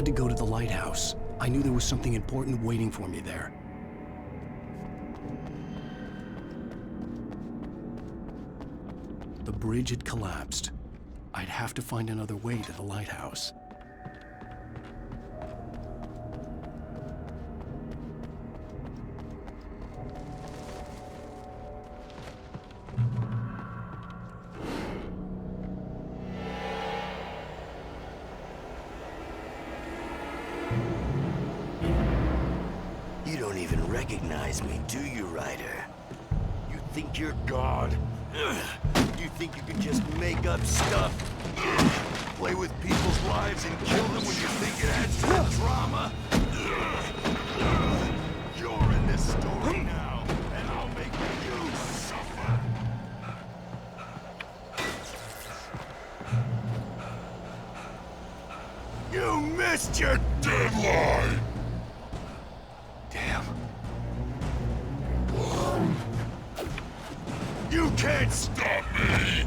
to go to the lighthouse. I knew there was something important waiting for me there. The bridge had collapsed. I'd have to find another way to the lighthouse. You don't even recognize me, do you, Ryder? You think you're God? You think you can just make up stuff? Play with people's lives and kill them when you think it adds to the drama? You're in this story now, and I'll make you suffer. You missed your deadline! Damn. You can't stop me!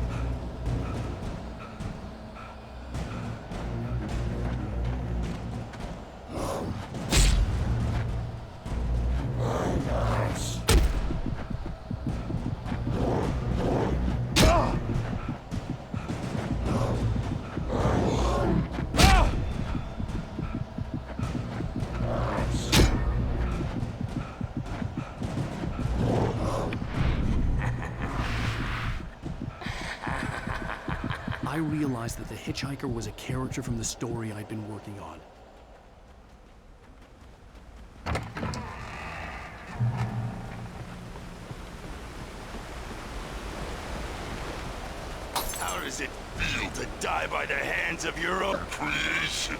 I realized that the hitchhiker was a character from the story I'd been working on. How does it feel to die by the hands of your own creation?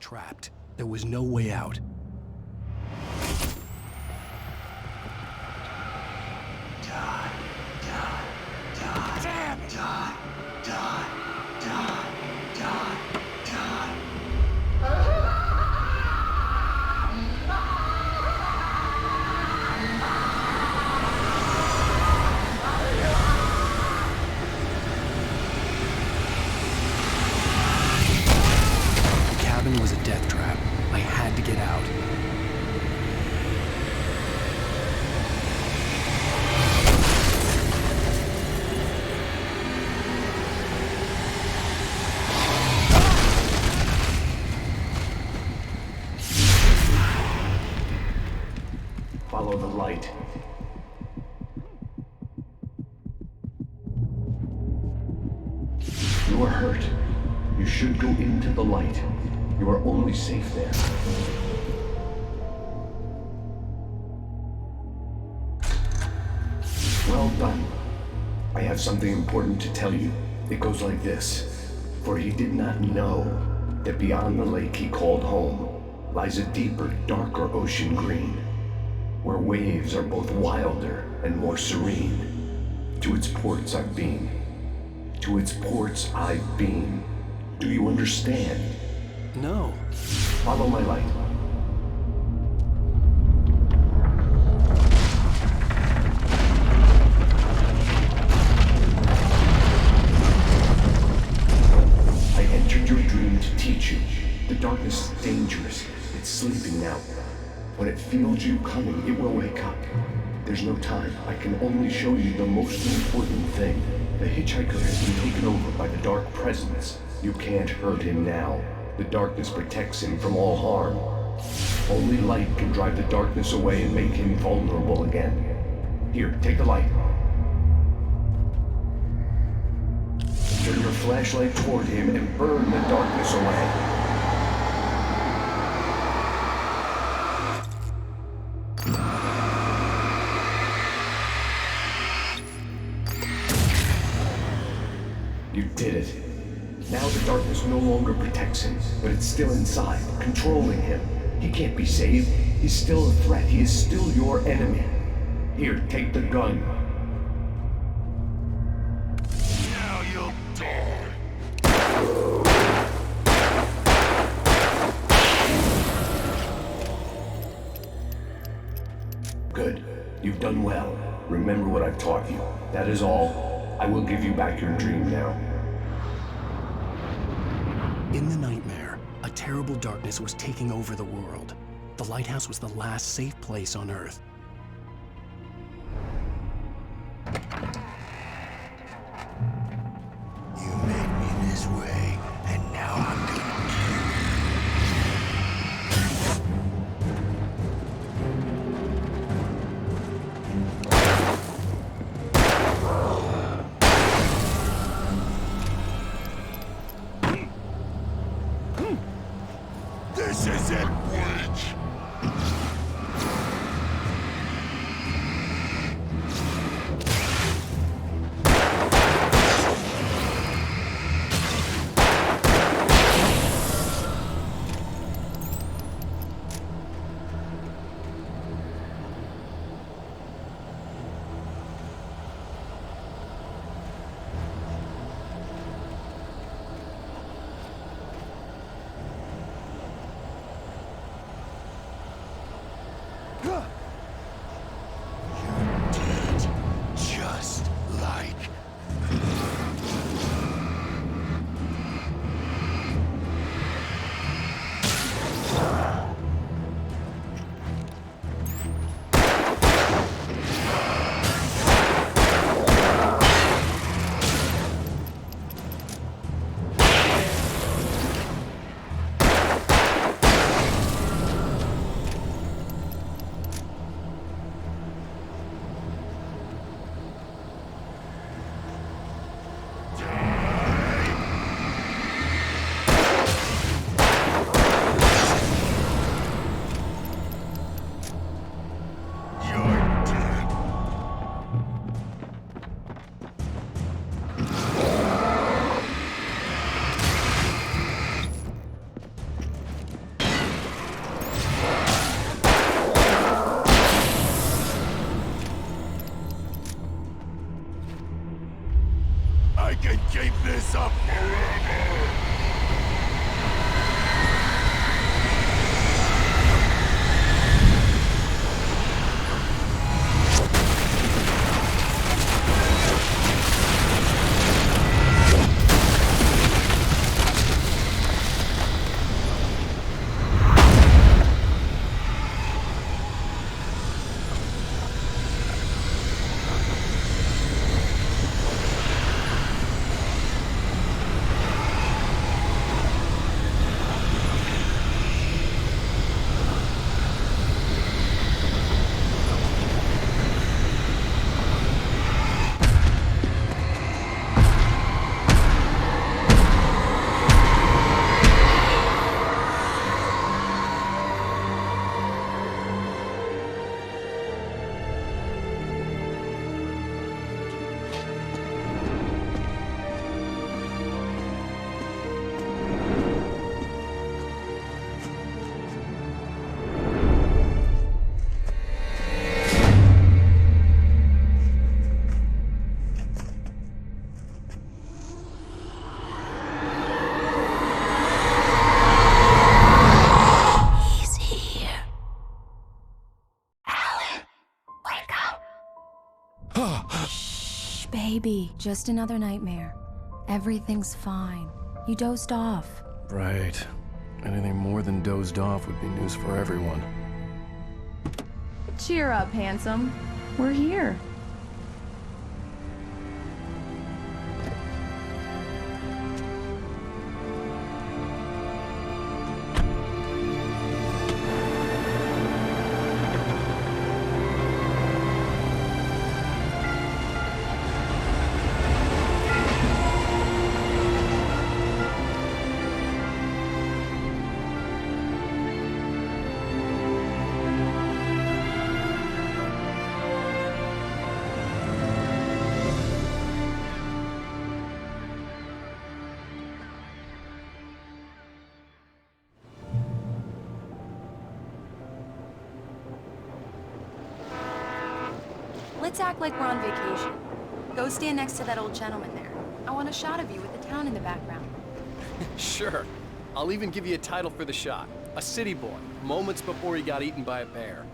Trapped. There was no way out. Was a death trap. I had to get out. Follow the light. You are hurt. You should go into the light. You are only safe there. Well done. I have something important to tell you. It goes like this. For he did not know that beyond the lake he called home lies a deeper, darker ocean green, where waves are both wilder and more serene. To its ports I've been. To its ports I've been. Do you understand? No. Follow my light. teach you. The darkness is dangerous. It's sleeping now. When it feels you coming, it will wake up. There's no time. I can only show you the most important thing. The hitchhiker has been taken over by the dark presence. You can't hurt him now. The darkness protects him from all harm. Only light can drive the darkness away and make him vulnerable again. Here, take the light. Turn your flashlight toward him and burn the darkness away. You did it. Now the darkness no longer protects him, but it's still inside, controlling him. He can't be saved. He's still a threat. He is still your enemy. Here, take the gun. Now you'll die. Good. You've done well. Remember what I've taught you. That is all. I will give you back your dream now. In the nightmare, a terrible darkness was taking over the world. The lighthouse was the last safe place on Earth. You made me this way, and now I'm gonna This isn't witch! Just like I can keep this up forever! Baby, just another nightmare. Everything's fine. You dozed off. Right. Anything more than dozed off would be news for everyone. Cheer up, handsome. We're here. Let's act like we're on vacation. Go stand next to that old gentleman there. I want a shot of you with the town in the background. Sure. I'll even give you a title for the shot. A city boy, moments before he got eaten by a bear.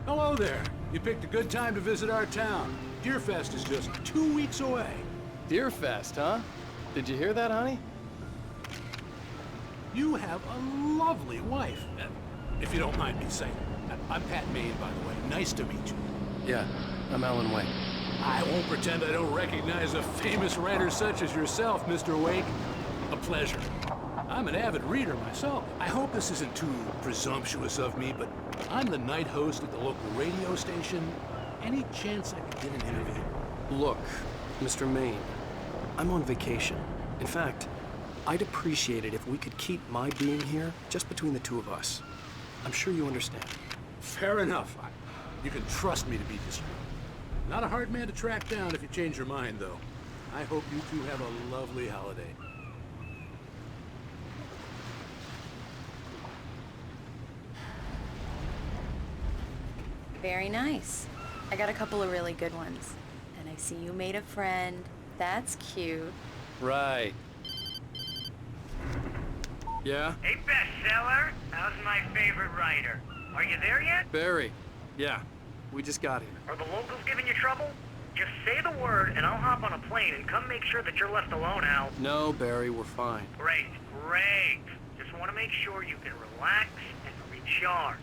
Hello there. You picked a good time to visit our town. Deerfest is just 2 weeks away. Deerfest, huh? Did you hear that, honey? You have a lovely wife, if you don't mind me saying. I'm Pat Maine, by the way. Nice to meet you. Yeah, I'm Alan Wake. I won't pretend I don't recognize a famous writer such as yourself, Mr. Wake. A pleasure. I'm an avid reader myself. I hope this isn't too presumptuous of me, but I'm the night host at the local radio station. Any chance I could get an interview? Look, Mr. Maine, I'm on vacation. In fact, I'd appreciate it if we could keep my being here just between the two of us. I'm sure you understand. Fair enough. You can trust me to be discreet. Not a hard man to track down if you change your mind, though. I hope you two have a lovely holiday. Very nice. I got a couple of really good ones. And I see you made a friend. That's cute. Right. Yeah? Hey, bestseller. How's my favorite writer? Are you there yet? Barry. Yeah. We just got here. Are the locals giving you trouble? Just say the word and I'll hop on a plane and come make sure that you're left alone, Al. No, Barry, we're fine. Great, great. Just want to make sure you can relax and recharge.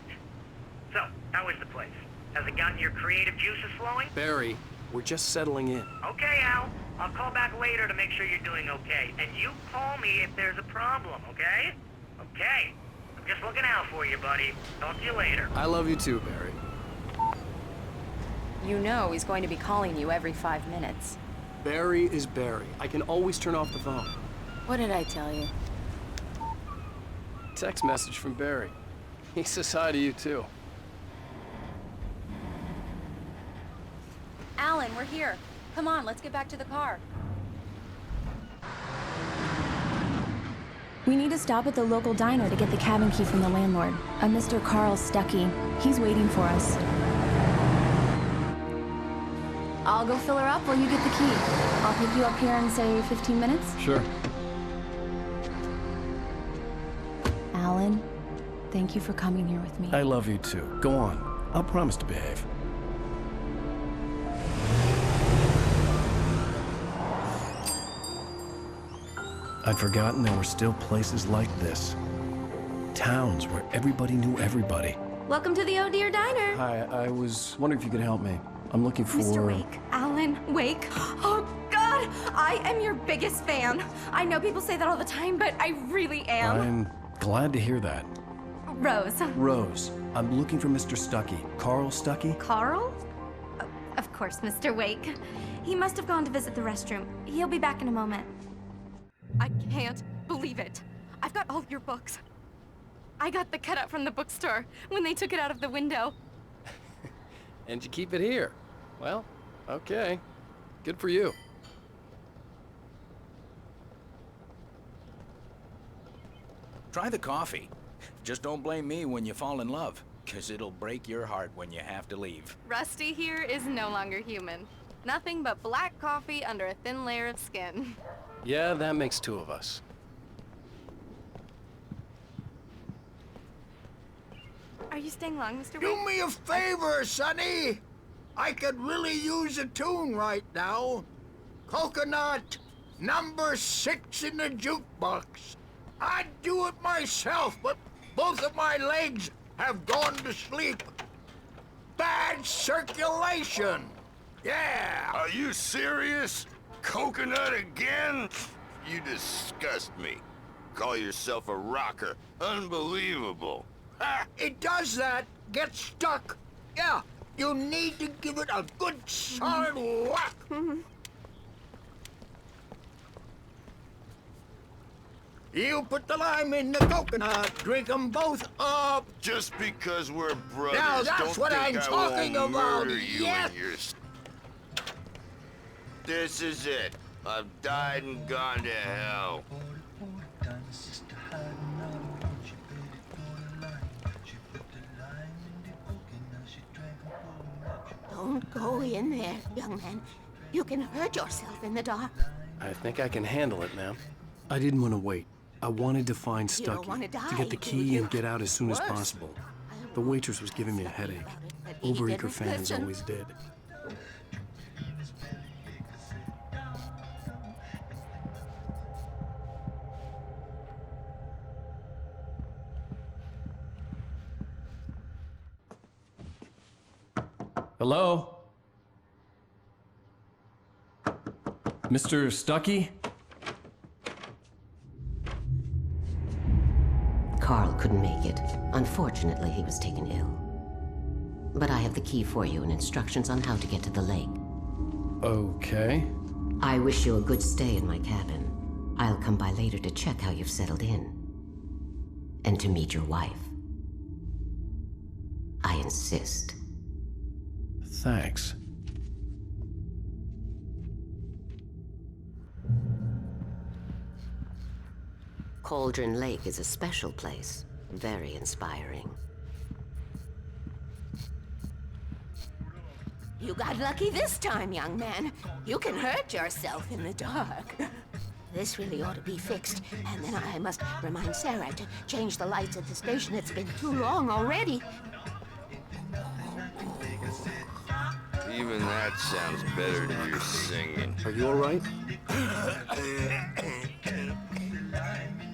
So, how is the place? Has it gotten your creative juices flowing? Barry, we're just settling in. Okay, Al. I'll call back later to make sure you're doing okay. And you call me if there's a problem, okay? Okay. I'm just looking out for you, buddy. Talk to you later. I love you too, Barry. You know he's going to be calling you every 5 minutes. Barry is Barry. I can always turn off the phone. What did I tell you? Text message from Barry. He says hi to you too. Alan, we're here. Come on, let's get back to the car. We need to stop at the local diner to get the cabin key from the landlord, a Mr. Carl Stuckey. He's waiting for us. I'll go fill her up while you get the key. I'll pick you up here in, say, 15 minutes? Sure. Alan, thank you for coming here with me. I love you too. Go on. I'll promise to behave. I'd forgotten there were still places like this. Towns where everybody knew everybody. Welcome to the Oh Dear Diner. Hi, I was wondering if you could help me. I'm looking for... Mr. Wake. Alan Wake. Oh, God! I am your biggest fan. I know people say that all the time, but I really am. I'm glad to hear that. Rose. Rose, I'm looking for Mr. Stuckey. Carl Stuckey? Carl? Of course, Mr. Wake. He must have gone to visit the restroom. He'll be back in a moment. I can't believe it. I've got all your books. I got the cutout from the bookstore when they took it out of the window. And you keep it here. Well, okay. Good for you. Try the coffee. Just don't blame me when you fall in love, 'cause it'll break your heart when you have to leave. Rusty here is no longer human. Nothing but black coffee under a thin layer of skin. Yeah, that makes two of us. Are you staying long, Mr. Wake? Do me a favor, Sonny. I could really use a tune right now. Coconut, Number 6 in the jukebox. I'd do it myself, but both of my legs have gone to sleep. Bad circulation. Yeah. Are you serious? Coconut again? You disgust me. Call yourself a rocker. Unbelievable. Ha! It does that. Get stuck. Yeah, you need to give it a good solid whack. You put the lime in the coconut, drink them both up. Just because we're brothers, Now that's don't what think I'm I talking won't about, murder you yes. and your... This is it. I've died and gone to hell. Don't go in there, young man. You can hurt yourself in the dark. I think I can handle it, ma'am. I didn't want to wait. I wanted to find You don't Stucky, wanna die, to get the do key you? and get out as soon as Worse. possible. The waitress was giving me a headache. But eat Overeager and fans listen. always did. Hello? Mr. Stucky? Carl couldn't make it. Unfortunately, he was taken ill. But I have the key for you and instructions on how to get to the lake. Okay. I wish you a good stay in my cabin. I'll come by later to check how you've settled in. And to meet your wife. I insist. Thanks. Cauldron Lake is a special place. Very inspiring. You got lucky this time, young man. You can hurt yourself in the dark. This really ought to be fixed. And then I must remind Sarah to change the lights at the station. It's been too long already. Even that sounds better than your singing. Are you all right?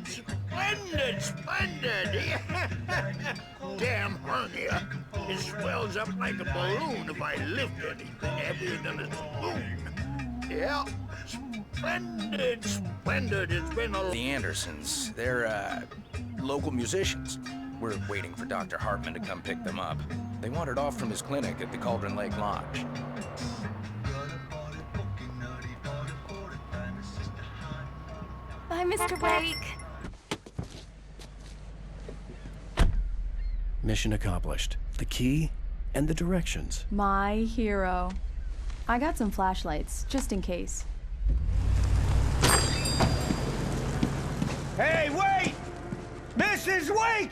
Splendid, splendid. Damn hernia. It swells up like a balloon if I lift anything heavier than a spoon. Yeah, splendid, splendid. It's been a... The Andersons, they're, local musicians. We're waiting for Dr. Hartman to come pick them up. They wandered off from his clinic at the Cauldron Lake Lodge. Bye, Mr. Wake. Mission accomplished. The key and the directions. My hero. I got some flashlights, just in case. Hey, wait! Mrs. Wake!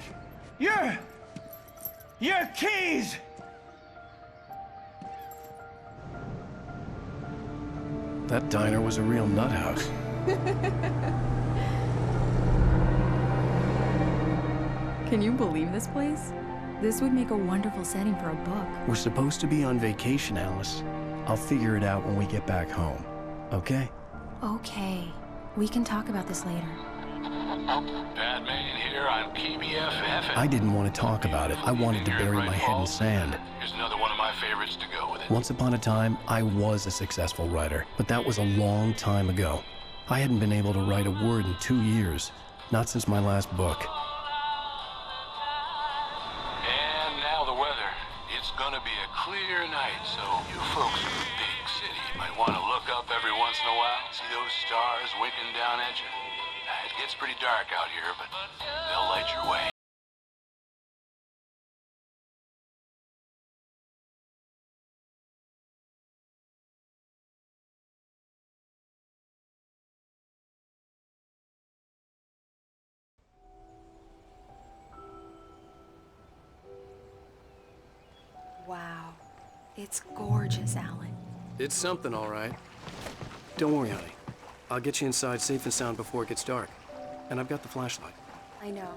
Your keys! That diner was a real nut house. Can you believe this place? This would make a wonderful setting for a book. We're supposed to be on vacation, Alice. I'll figure it out when we get back home. Okay? Okay. We can talk about this later. Batman here on KBFF. I didn't want to talk about it. I wanted to bury my head in sand. Here's another one of my favorites to go with it. Once upon a time, I was a successful writer, but that was a long time ago. I hadn't been able to write a word in 2 years, not since my last book. And now the weather. It's gonna be a clear night, so you folks in the big city might want to look up every once in a while, see those stars winking down at you. It gets pretty dark out here, but they'll light your way. Wow. It's gorgeous, Alan. It's something, all right. Don't worry, honey. I'll get you inside safe and sound before it gets dark. And I've got the flashlight. I know.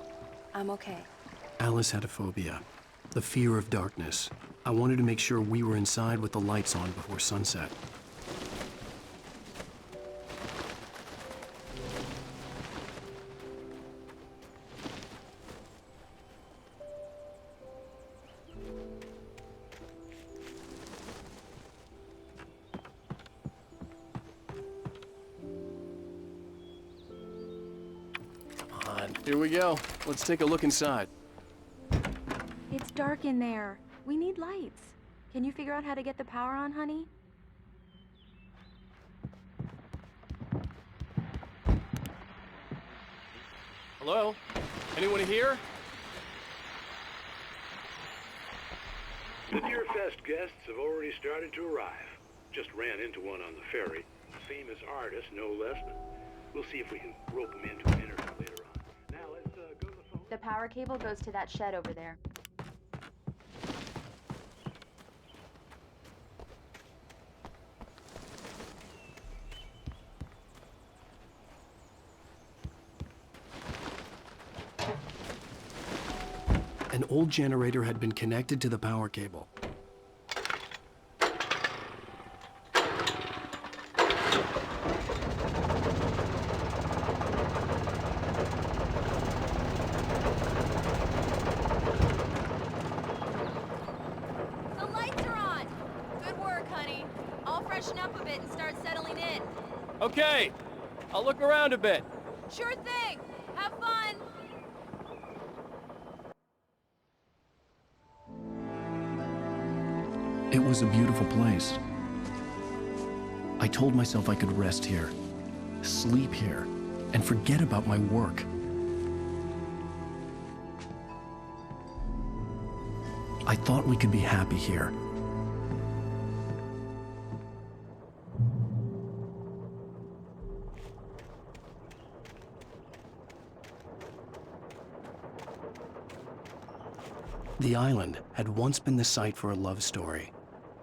I'm okay. Alice had a phobia. The fear of darkness. I wanted to make sure we were inside with the lights on before sunset. Here we go. Let's take a look inside. It's dark in there. We need lights. Can you figure out how to get the power on, honey? Hello? Anyone here? The Deerfest guests have already started to arrive. Just ran into one on the ferry. A famous artist, no less. We'll see if we can rope him into an interview later on. Now let's go to the phone. The power cable goes to that shed over there. An old generator had been connected to the power cable. The lights are on! Good work, honey. I'll freshen up a bit and start settling in. Okay. I'll look around a bit. Sure thing! Have fun! It was a beautiful place. I told myself I could rest here, sleep here, and forget about my work. I thought we could be happy here. The island had once been the site for a love story.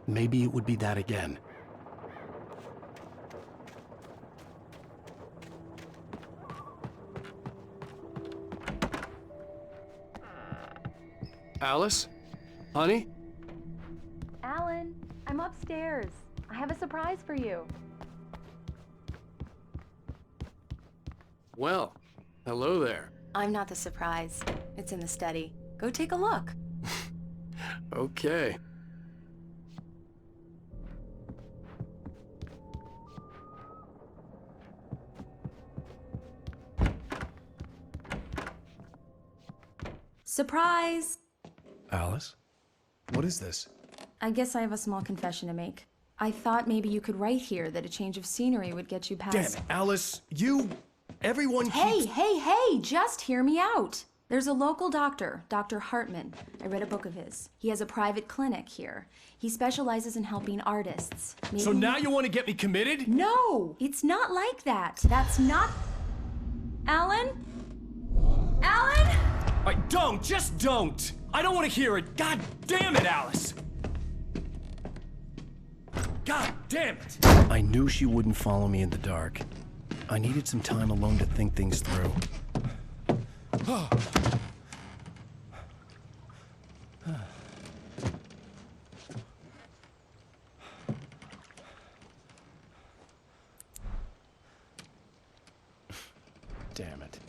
Maybe it would be that again. Alice? Honey? Alan, I'm upstairs. I have a surprise for you. Well, hello there. I'm not the surprise. It's in the study. Go take a look. Okay. Surprise! Alice? What is this? I guess I have a small confession to make. I thought maybe you could write here that a change of scenery would get you past... Damn it, Alice, everyone keeps... Hey, just hear me out. There's a local doctor, Dr. Hartman. I read a book of his. He has a private clinic here. He specializes in helping artists. Maybe... So now you want to get me committed? No, it's not like that. That's not... Alan? Alan? Just don't! I don't want to hear it! God damn it, Alice! God damn it! I knew she wouldn't follow me in the dark. I needed some time alone to think things through. Damn it.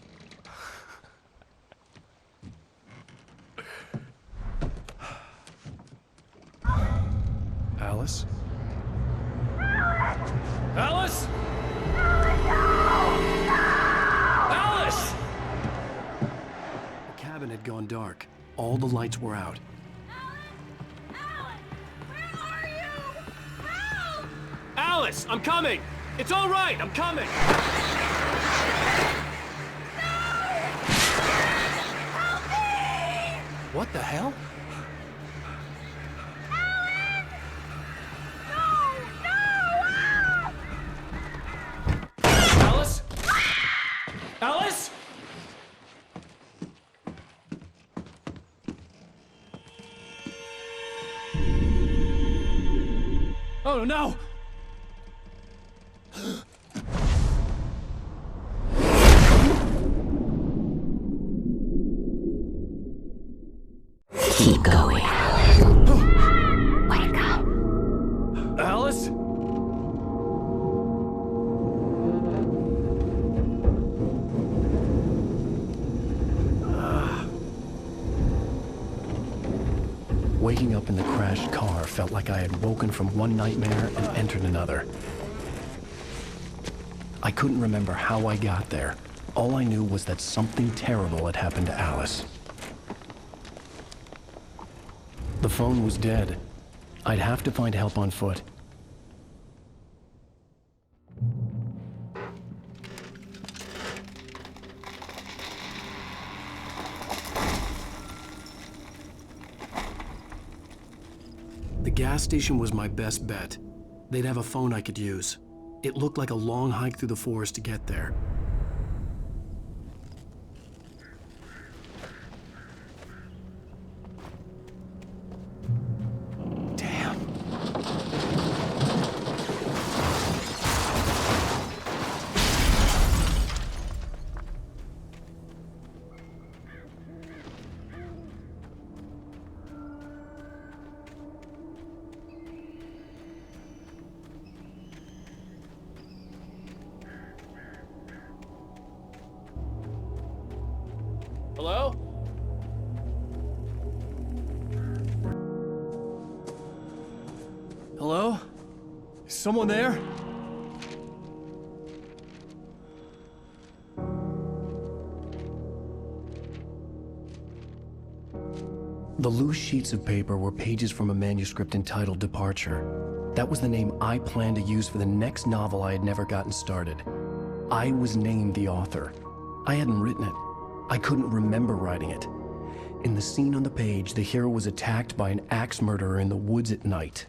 Alice? Alice? Alice! The cabin had gone dark. All the lights were out. Alice, I'm coming! It's all right, I'm coming! What the hell? Alice? Alice? Oh no! Keep going. Wake up. Alice? Waking up in the crashed car felt like I had woken from one nightmare and entered another. I couldn't remember how I got there All I knew was that something terrible had happened to Alice. The phone was dead. I'd have to find help on foot. The gas station was my best bet. They'd have a phone I could use. It looked like a long hike through the forest to get there. Hello? Hello? Is someone there? The loose sheets of paper were pages from a manuscript entitled Departure. That was the name I planned to use for the next novel I had never gotten started. I was named the author. I hadn't written it. I couldn't remember writing it. In the scene on the page, the hero was attacked by an axe murderer in the woods at night.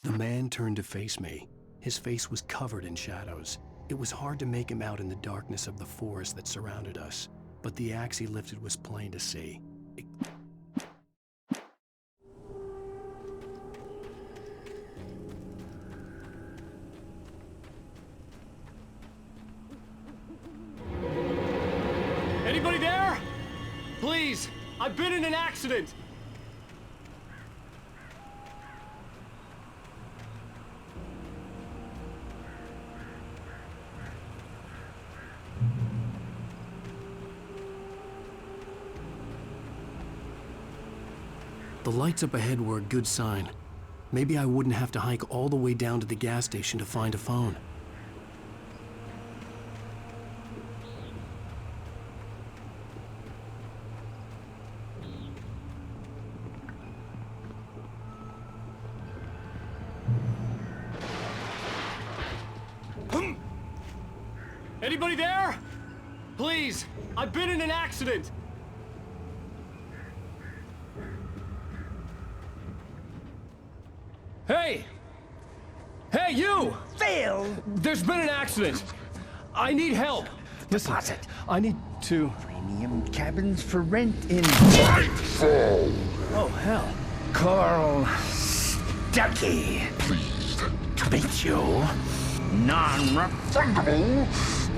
The man turned to face me. His face was covered in shadows. It was hard to make him out in the darkness of the forest that surrounded us, but the axe he lifted was plain to see. Anybody there? Please, I've been in an accident. The lights up ahead were a good sign. Maybe I wouldn't have to hike all the way down to the gas station to find a phone. Anybody there? Please, I've been in an accident. Hey! Hey, you! Phil! There's been an accident. I need help. Listen, Deposit. I need to... Premium cabins for rent in... Oh, hell. Carl Stuckey. Pleased to meet you. Non-refundable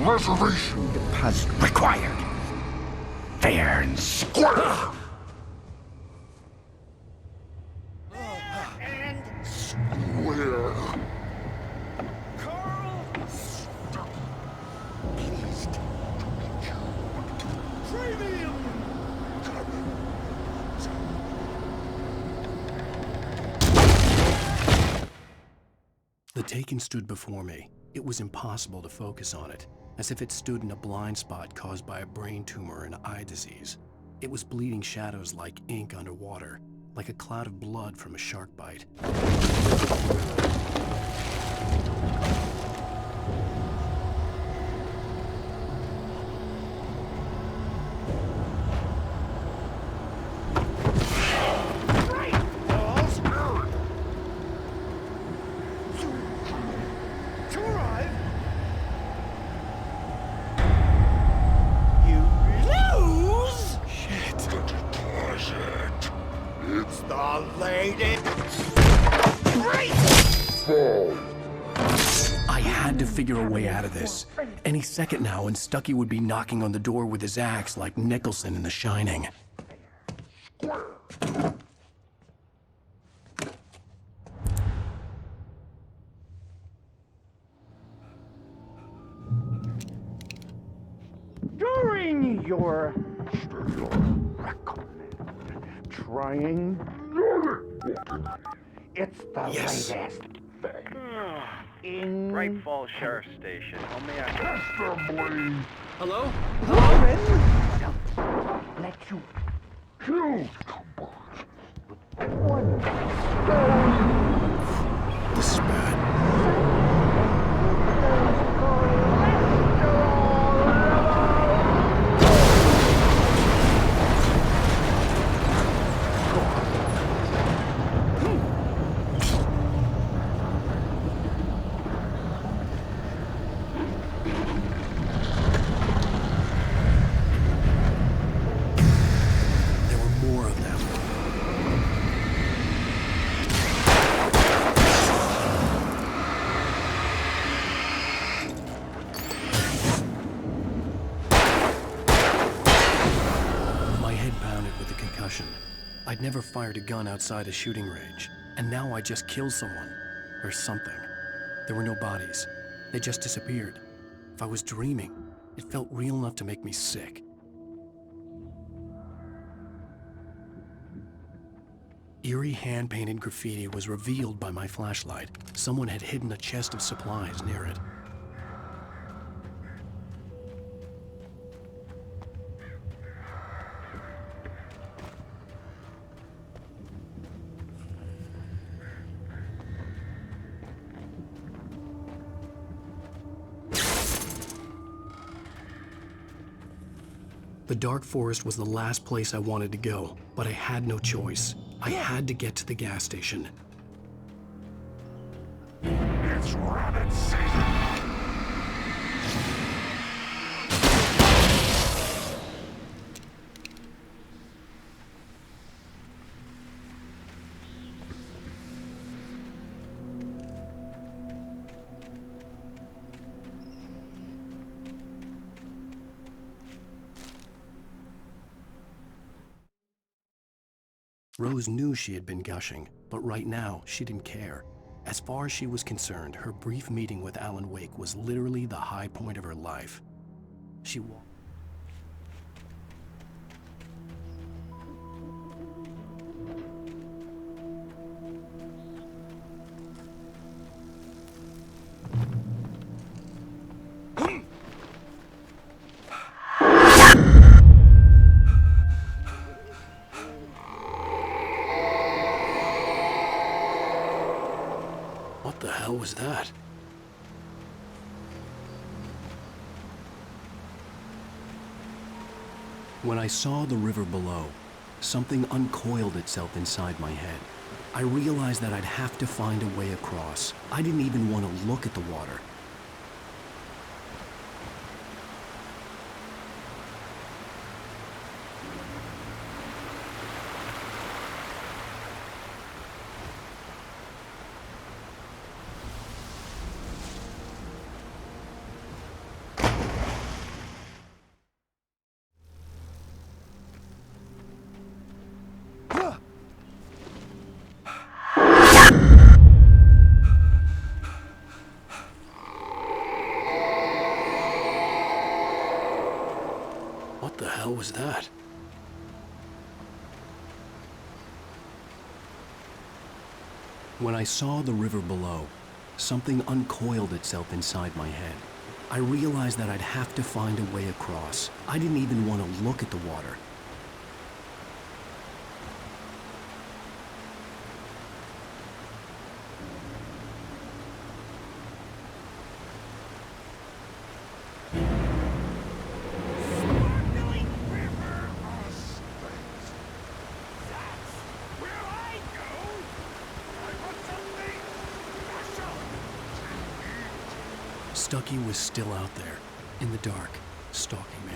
reservation deposit required. Fair and square. Square. Carl Stuckey. Pleased to meet you. Premium. The Taken stood before me. It was impossible to focus on it, as if it stood in a blind spot caused by a brain tumor and eye disease. It was bleeding shadows like ink underwater, like a cloud of blood from a shark bite. I had to figure a way out of this. Any second now, and Stuckey would be knocking on the door with his axe like Nicholson in The Shining. During your... trying It's the latest thing. In Great Falls Sheriff Station. How may I... Testably. Hello? Don't let you kill one stone. This is bad. I'd never fired a gun outside a shooting range, and now I just killed someone. Or something. There were no bodies. They just disappeared. If I was dreaming, it felt real enough to make me sick. Eerie hand-painted graffiti was revealed by my flashlight. Someone had hidden a chest of supplies near it. The dark forest was the last place I wanted to go, but I had no choice. I had to get to the gas station. It's rabbit season. Rose knew she had been gushing, but right now, she didn't care. As far as she was concerned, her brief meeting with Alan Wake was literally the high point of her life. She walked. What the hell was that? When I saw the river below, something uncoiled itself inside my head. I realized that I'd have to find a way across. I didn't even want to look at the water. What the hell was that? When I saw the river below, something uncoiled itself inside my head. I realized that I'd have to find a way across. I didn't even want to look at the water. Stucky was still out there, in the dark, stalking me.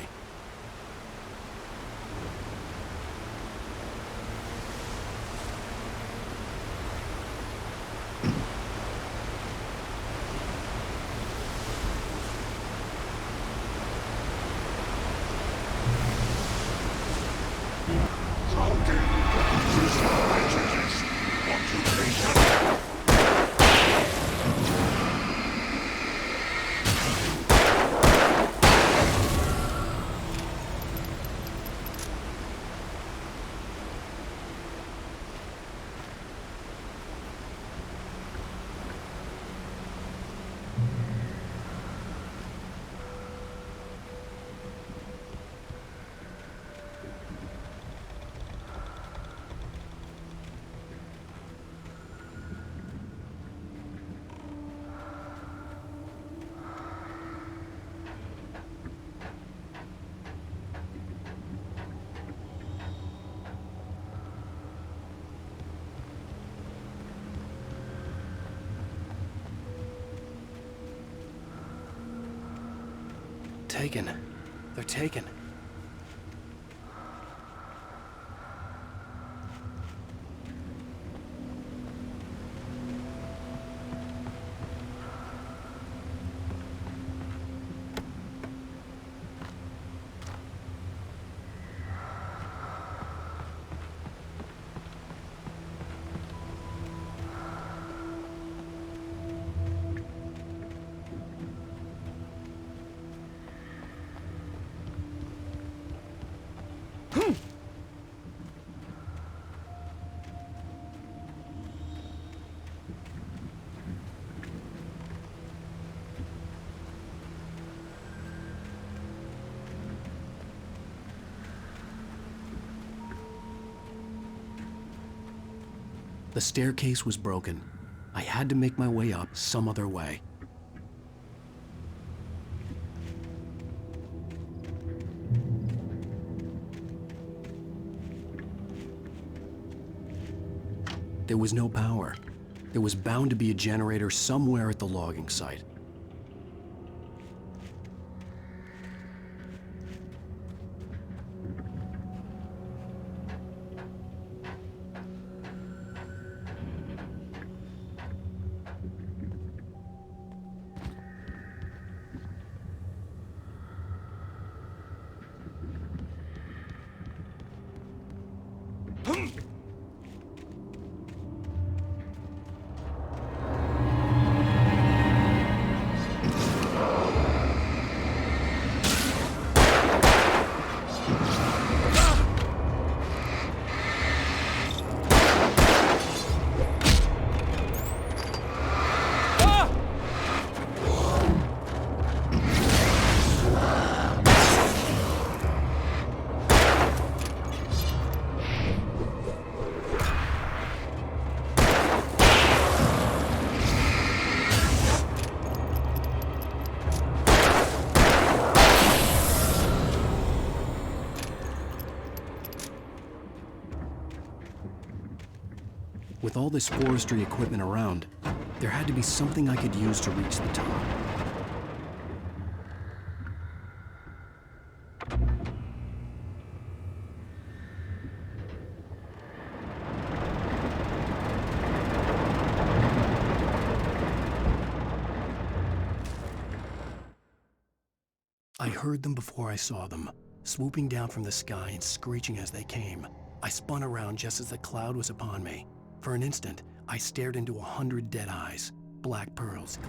taken. They're taken. The staircase was broken. I had to make my way up some other way. There was no power. There was bound to be a generator somewhere at the logging site. With all this forestry equipment around, there had to be something I could use to reach the top. I heard them before I saw them, swooping down from the sky and screeching as they came. I spun around just as the cloud was upon me. For an instant, I stared into 100 dead eyes, black pearls.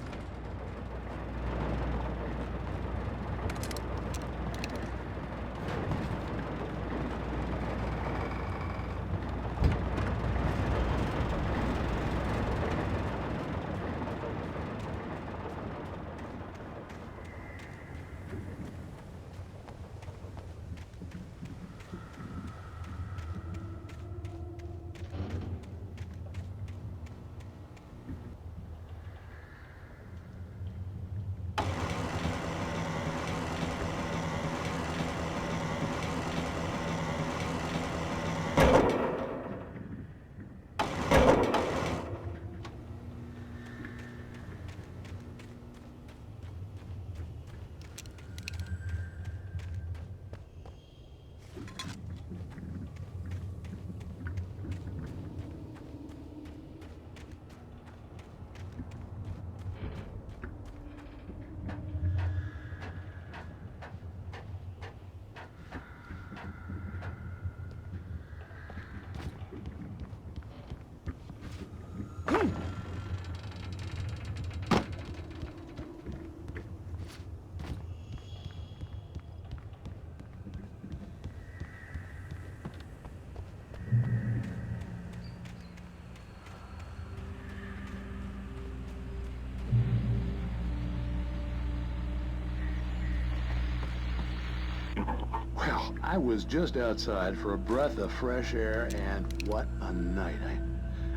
Well, I was just outside for a breath of fresh air, and what a night.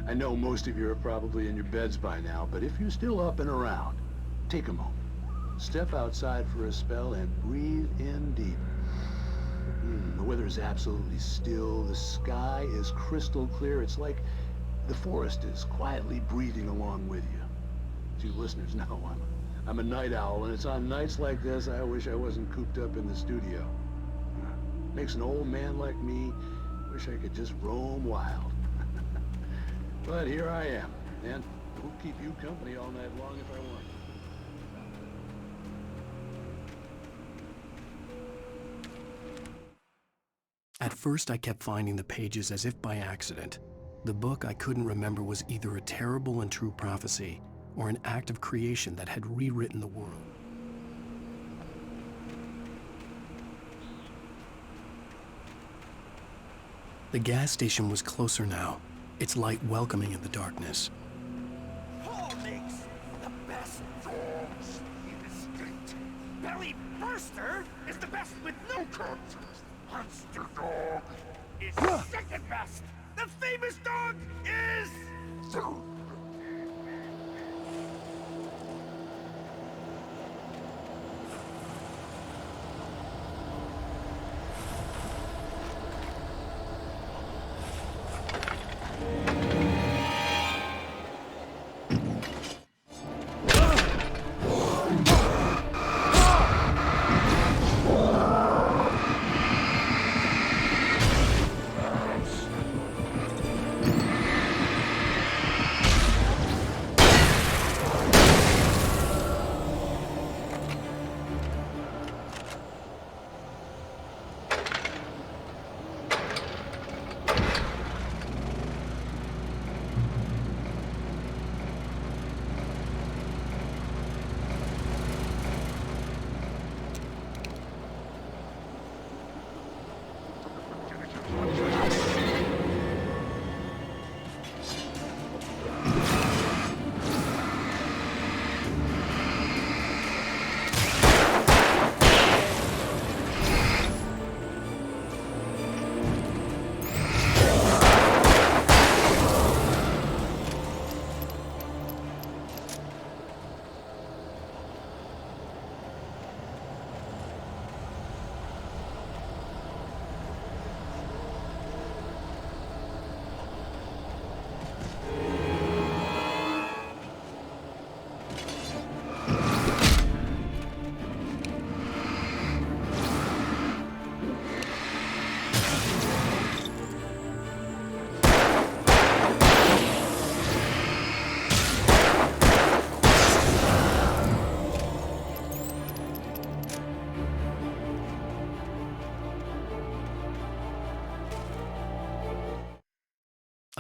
I know most of you are probably in your beds by now, but if you're still up and around, take a moment. Step outside for a spell and breathe in deep. The weather is absolutely still. The sky is crystal clear. It's like the forest is quietly breathing along with you. As you listeners know, I'm a night owl, and it's on nights like this I wish I wasn't cooped up in the studio. Makes an old man like me wish I could just roam wild. But here I am, and I won't keep you company all night long if I want. At first, I kept finding the pages as if by accident. The book I couldn't remember was either a terrible and true prophecy or an act of creation that had rewritten the world. The gas station was closer now, its light welcoming in the darkness. Paul makes the best dogs in the state. Belly Burster is the best with no contest. Monster Dog is second best. The famous dog is...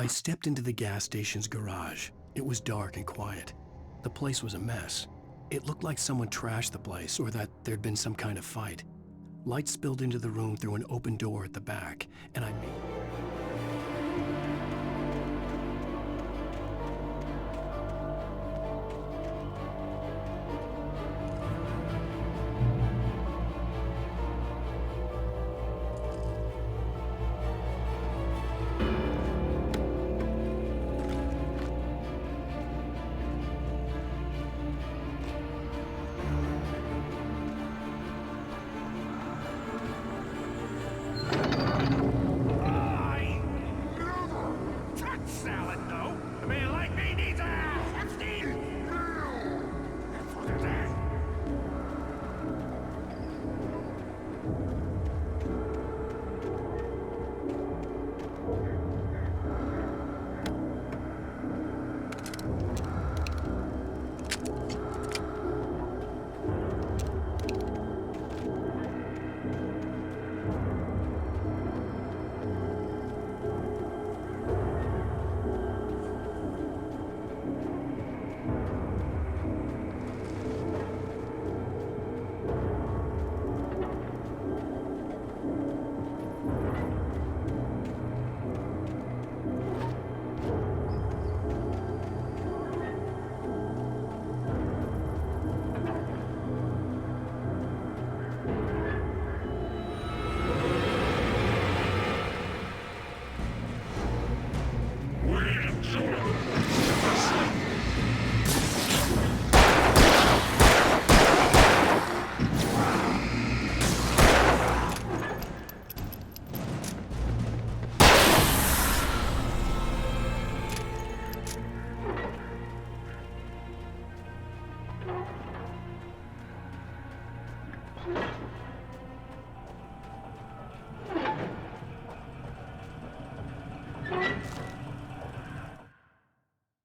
I stepped into the gas station's garage. It was dark and quiet. The place was a mess. It looked like someone trashed the place or that there'd been some kind of fight. Light spilled into the room through an open door at the back, and I made...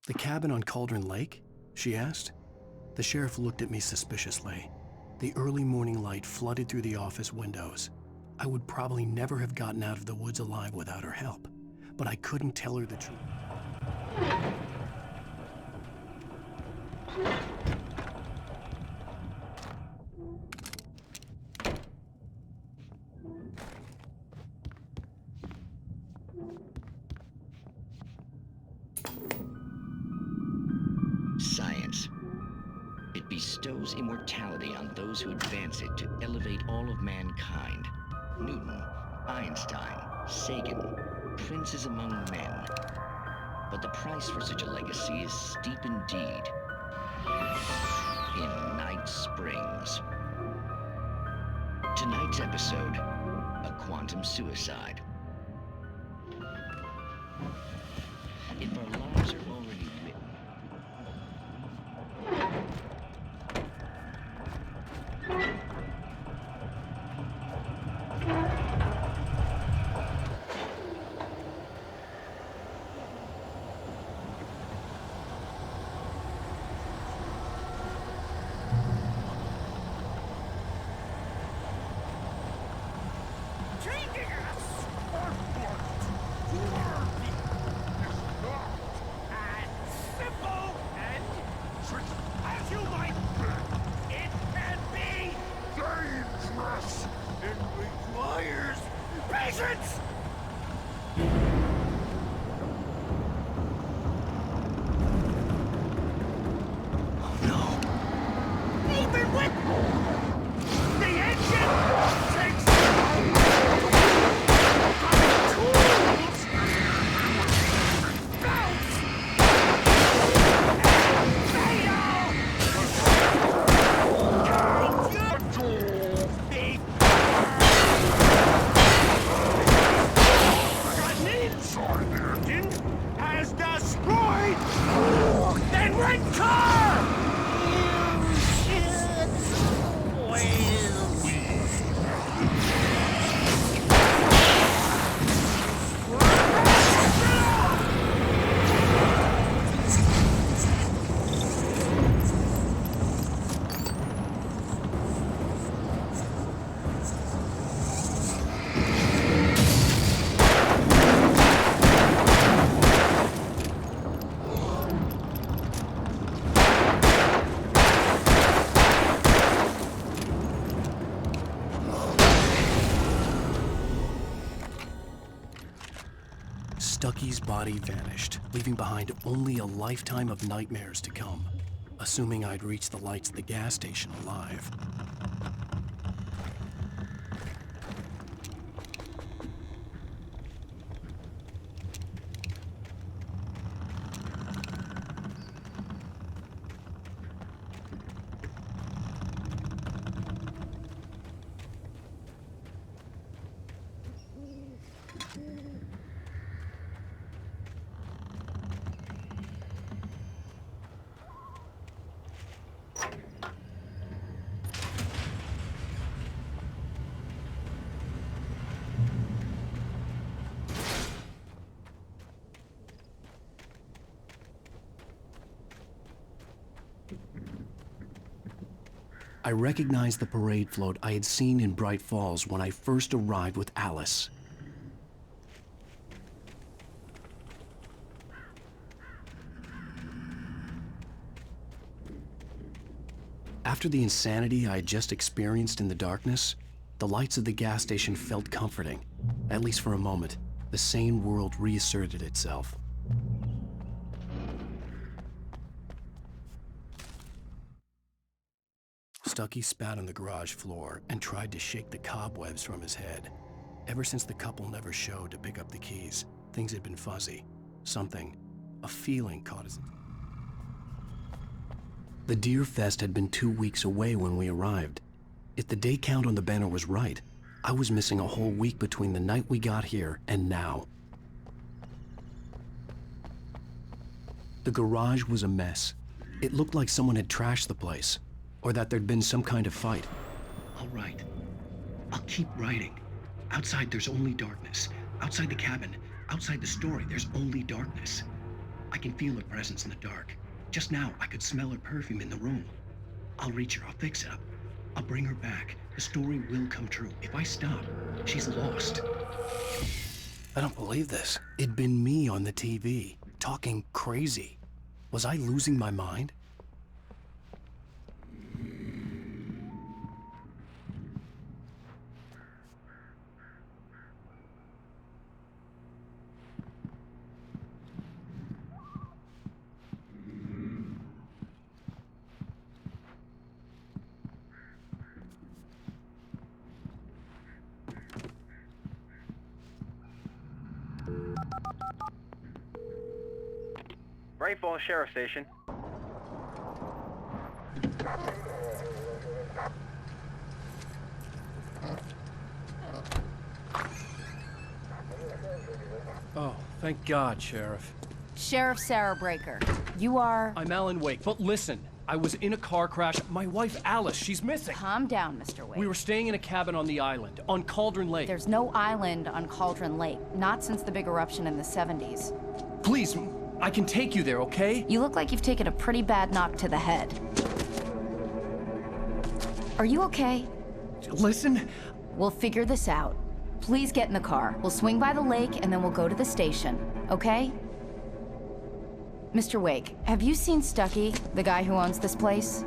The cabin on Cauldron Lake? She asked. The sheriff looked at me suspiciously. The early morning light flooded through the office windows. I would probably never have gotten out of the woods alive without her help, but I couldn't tell her the truth. Science. It bestows immortality on those who advance it to elevate all of mankind. Newton, Einstein, Sagan, princes among men. But the price for such a legacy is steep indeed. In Night Springs. Tonight's episode, a quantum suicide. If our lives are already written, Taking us or what? Worthy is not as simple and tricky as you might think. It can be dangerous. It requires patience. Oh no. Even with the engine takes has destroyed more than one car! Stucky's body vanished, leaving behind only a lifetime of nightmares to come, assuming I'd reached the lights at the gas station alive. I recognized the parade float I had seen in Bright Falls when I first arrived with Alice. After the insanity I had just experienced in the darkness, the lights of the gas station felt comforting. At least for a moment, the sane world reasserted itself. Stucky spat on the garage floor and tried to shake the cobwebs from his head. Ever since the couple never showed to pick up the keys, things had been fuzzy. Something, a feeling caught his... The Deer Fest had been 2 weeks away when we arrived. If the day count on the banner was right, I was missing a whole week between the night we got here and now. The garage was a mess. It looked like someone had trashed the place, or that there'd been some kind of fight. All right, I'll keep writing. Outside, there's only darkness. Outside the cabin, outside the story, there's only darkness. I can feel her presence in the dark. Just now, I could smell her perfume in the room. I'll reach her. I'll fix it up. I'll bring her back. The story will come true. If I stop, she's lost. I don't believe this. It'd been me on the TV, talking crazy. Was I losing my mind? Great Falls Sheriff Station. Oh, thank God, Sheriff. Sheriff Sarah Breaker. You are... I'm Alan Wake, but listen. I was in a car crash. My wife, Alice, she's missing. Calm down, Mr. Wake. We were staying in a cabin on the island, on Cauldron Lake. There's no island on Cauldron Lake. Not since the big eruption in the 70s. Please, I can take you there, okay? You look like you've taken a pretty bad knock to the head. Are you okay? Listen. We'll figure this out. Please get in the car. We'll swing by the lake and then we'll go to the station, okay? Mr. Wake, have you seen Stucky, the guy who owns this place?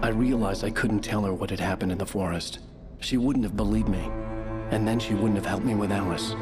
I realized I couldn't tell her what had happened in the forest. She wouldn't have believed me. And then she wouldn't have helped me with Alice.